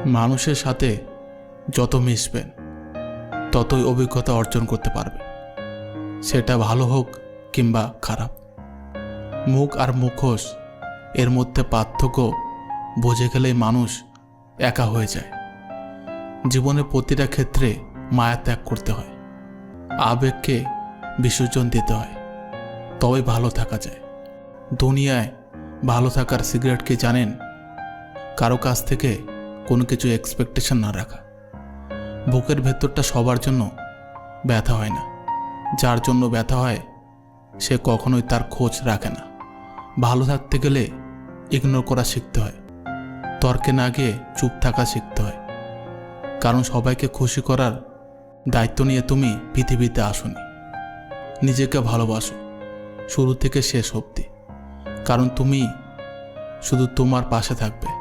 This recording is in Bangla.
মানুষের সাথে যত মিশবেন ততই অভিজ্ঞতা অর্জন করতে পারবেন, সেটা ভালো হোক কিংবা খারাপ। মুখ আর মুখোশ এর মধ্যে পার্থক্য বুঝে গেলেই মানুষ একা হয়ে যায়। জীবনের প্রতিটা ক্ষেত্রে মায়া ত্যাগ করতে হয়, আবেগকে বিসর্জন দিতে হয়, তবে ভালো থাকা যায়। দুনিয়ায় ভালো থাকার সিক্রেট কি জানেন? কারো কাছ থেকে কোনো কিছু এক্সপেকটেশন না রাখা। বুকের ভেতরটা সবার জন্য ব্যথা হয় না, যার জন্য ব্যথা হয় সে কখনোই তার খোঁজ রাখে না। ভালো থাকতে গেলে ইগনোর করা শিখতে হয়, তর্কে না গিয়ে চুপ থাকা শিখতে হয়। কারণ সবাইকে খুশি করার দায়িত্ব নিয়ে তুমি পৃথিবীতে আসোনি। নিজেকে ভালোবাসো শুরু থেকে শেষ অবধি, কারণ তুমি শুধু তোমার পাশে থাকবে।